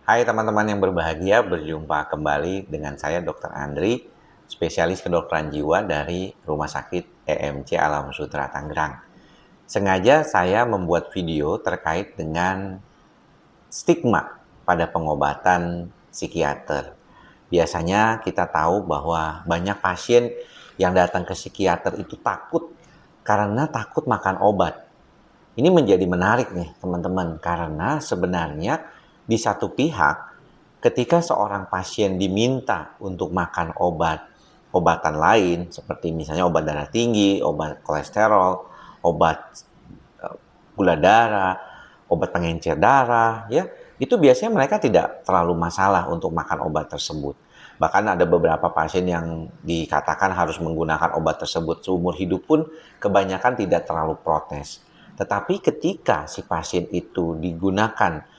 Hai teman-teman yang berbahagia, berjumpa kembali dengan saya Dr. Andri, spesialis kedokteran jiwa dari Rumah Sakit EMC Alam Sutera Tangerang. Sengaja saya membuat video terkait dengan stigma pada pengobatan psikiater. Biasanya kita tahu bahwa banyak pasien yang datang ke psikiater itu takut karena takut makan obat. Ini menjadi menarik nih teman-teman, karena sebenarnya di satu pihak ketika seorang pasien diminta untuk makan obatan lain seperti misalnya obat darah tinggi, obat kolesterol, obat gula darah, obat pengencer darah, ya, itu biasanya mereka tidak terlalu masalah untuk makan obat tersebut. Bahkan ada beberapa pasien yang dikatakan harus menggunakan obat tersebut seumur hidup pun kebanyakan tidak terlalu protes. Tetapi ketika si pasien itu digunakan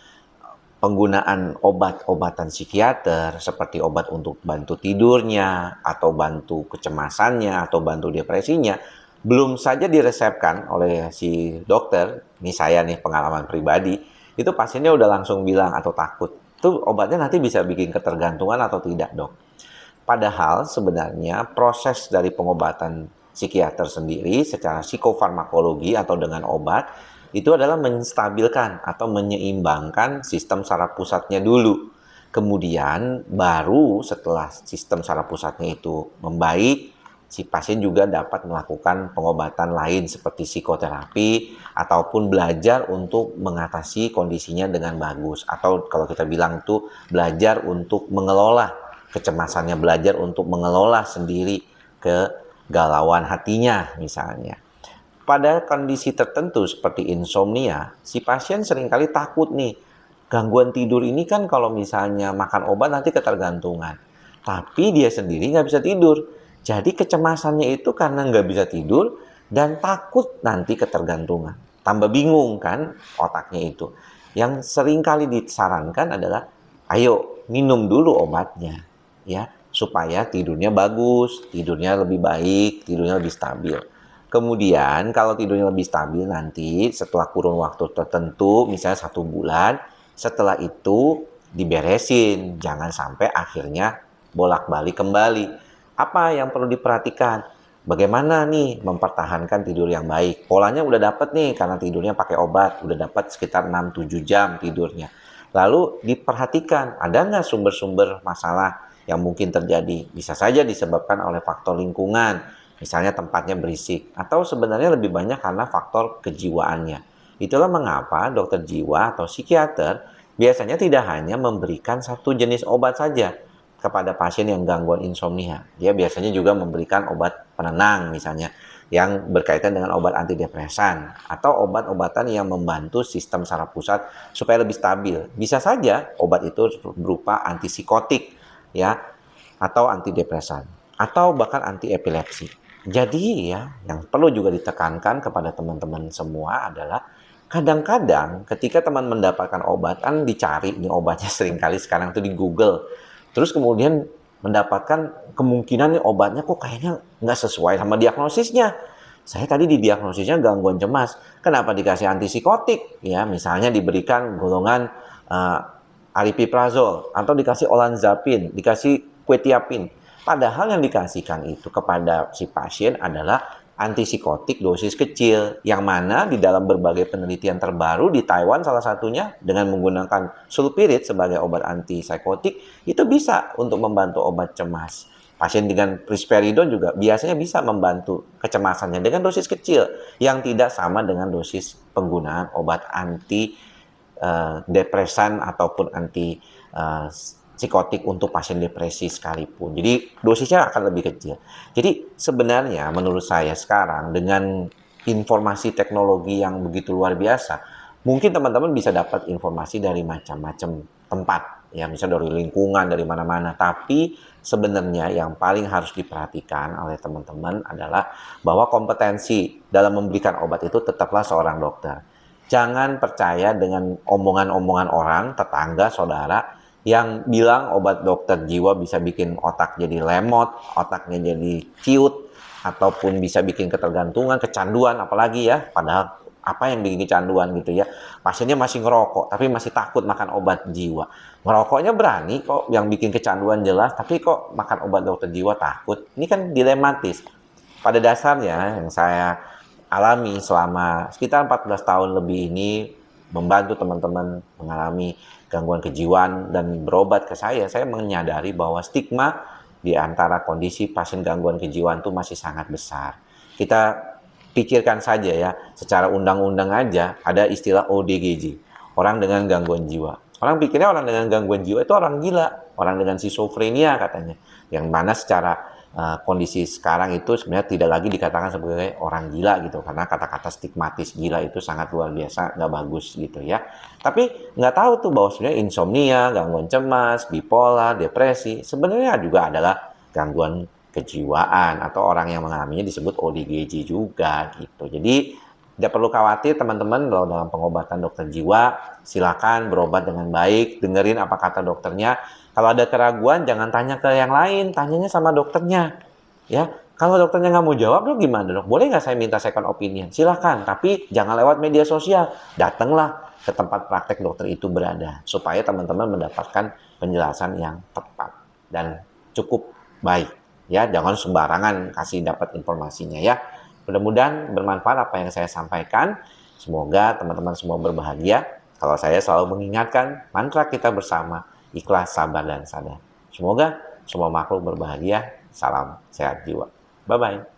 penggunaan obat-obatan psikiater seperti obat untuk bantu tidurnya atau bantu kecemasannya atau bantu depresinya, belum saja diresepkan oleh si dokter, ini saya nih pengalaman pribadi, itu pasiennya udah langsung bilang atau takut, tuh obatnya nanti bisa bikin ketergantungan atau tidak dok? Padahal sebenarnya proses dari pengobatan psikiater sendiri secara psikofarmakologi atau dengan obat itu adalah menstabilkan atau menyeimbangkan sistem saraf pusatnya dulu. Kemudian baru setelah sistem saraf pusatnya itu membaik, si pasien juga dapat melakukan pengobatan lain seperti psikoterapi ataupun belajar untuk mengatasi kondisinya dengan bagus. Atau kalau kita bilang itu belajar untuk mengelola kecemasannya, belajar untuk mengelola sendiri kegalauan hatinya misalnya. Pada kondisi tertentu seperti insomnia, si pasien seringkali takut nih, gangguan tidur ini kan kalau misalnya makan obat nanti ketergantungan. Tapi dia sendiri nggak bisa tidur. Jadi kecemasannya itu karena nggak bisa tidur dan takut nanti ketergantungan. Tambah bingung kan otaknya itu. Yang seringkali disarankan adalah, ayo minum dulu obatnya, ya, supaya tidurnya bagus, tidurnya lebih baik, tidurnya lebih stabil. Kemudian kalau tidurnya lebih stabil nanti setelah kurun waktu tertentu, misalnya 1 bulan, setelah itu diberesin. Jangan sampai akhirnya bolak-balik kembali. Apa yang perlu diperhatikan? Bagaimana nih mempertahankan tidur yang baik? Polanya udah dapet nih karena tidurnya pakai obat, udah dapat sekitar 6-7 jam tidurnya. Lalu diperhatikan, ada nggak sumber-sumber masalah yang mungkin terjadi? Bisa saja disebabkan oleh faktor lingkungan, misalnya tempatnya berisik, atau sebenarnya lebih banyak karena faktor kejiwaannya. Itulah mengapa dokter jiwa atau psikiater biasanya tidak hanya memberikan satu jenis obat saja kepada pasien yang gangguan insomnia. Dia biasanya juga memberikan obat penenang misalnya, yang berkaitan dengan obat antidepresan, atau obat-obatan yang membantu sistem saraf pusat supaya lebih stabil. Bisa saja obat itu berupa antipsikotik, ya, atau antidepresan, atau bahkan anti epilepsi. Jadi ya, yang perlu juga ditekankan kepada teman-teman semua adalah kadang-kadang ketika teman mendapatkan obat, kan dicari nih obatnya seringkali sekarang tuh di Google. Terus kemudian mendapatkan kemungkinan nih obatnya kok kayaknya nggak sesuai sama diagnosisnya. Saya tadi didiagnosisnya gangguan cemas, kenapa dikasih antipsikotik? Ya, misalnya diberikan golongan aripiprazol, atau dikasih olanzapin, dikasih quetiapin. Padahal yang dikasihkan itu kepada si pasien adalah antipsikotik dosis kecil, yang mana di dalam berbagai penelitian terbaru di Taiwan salah satunya dengan menggunakan sulpirit sebagai obat antipsikotik itu bisa untuk membantu obat cemas. Pasien dengan risperidon juga biasanya bisa membantu kecemasannya dengan dosis kecil yang tidak sama dengan dosis penggunaan obat anti depresan ataupun anti psikotik untuk pasien depresi sekalipun. Jadi dosisnya akan lebih kecil. Jadi sebenarnya menurut saya sekarang dengan informasi teknologi yang begitu luar biasa, mungkin teman-teman bisa dapat informasi dari macam-macam tempat, ya, misalnya dari lingkungan, dari mana-mana. Tapi sebenarnya yang paling harus diperhatikan oleh teman-teman adalah bahwa kompetensi dalam memberikan obat itu tetaplah seorang dokter. Jangan percaya dengan omongan-omongan orang, tetangga, saudara, yang bilang obat dokter jiwa bisa bikin otak jadi lemot, otaknya jadi ciut, ataupun bisa bikin ketergantungan, kecanduan, apalagi ya. Padahal apa yang bikin kecanduan gitu ya. Pasiennya masih ngerokok, tapi masih takut makan obat jiwa. Ngerokoknya berani kok, yang bikin kecanduan jelas, tapi kok makan obat dokter jiwa takut. Ini kan dilematis. Pada dasarnya yang saya alami selama sekitar 14 tahun lebih ini, membantu teman-teman mengalami gangguan kejiwaan dan berobat ke saya menyadari bahwa stigma di antara kondisi pasien gangguan kejiwaan itu masih sangat besar. Kita pikirkan saja ya, secara undang-undang aja ada istilah ODGJ, orang dengan gangguan jiwa. Orang pikirnya orang dengan gangguan jiwa itu orang gila, orang dengan schizophrenia katanya. Yang mana secara kondisi sekarang itu sebenarnya tidak lagi dikatakan sebagai orang gila gitu, karena kata-kata stigmatis gila itu sangat luar biasa, nggak bagus gitu ya. Tapi nggak tahu tuh bahwa sebenarnya insomnia, gangguan cemas, bipolar, depresi sebenarnya juga adalah gangguan kejiwaan, atau orang yang mengalaminya disebut ODGJ juga gitu. Jadi tidak perlu khawatir teman-teman, kalau dalam pengobatan dokter jiwa silakan berobat dengan baik, dengerin apa kata dokternya. Kalau ada keraguan jangan tanya ke yang lain, tanyanya sama dokternya ya. Kalau dokternya nggak mau jawab, lo gimana dok? Boleh nggak saya minta second opinion? Silahkan, tapi jangan lewat media sosial. Datanglah ke tempat praktek dokter itu berada, supaya teman-teman mendapatkan penjelasan yang tepat dan cukup baik ya. Jangan sembarangan kasih dapat informasinya ya. Mudah-mudahan bermanfaat apa yang saya sampaikan. Semoga teman-teman semua berbahagia. Kalau saya selalu mengingatkan mantra kita bersama, ikhlas, sabar, dan sadar. Semoga semua makhluk berbahagia. Salam sehat jiwa. Bye-bye.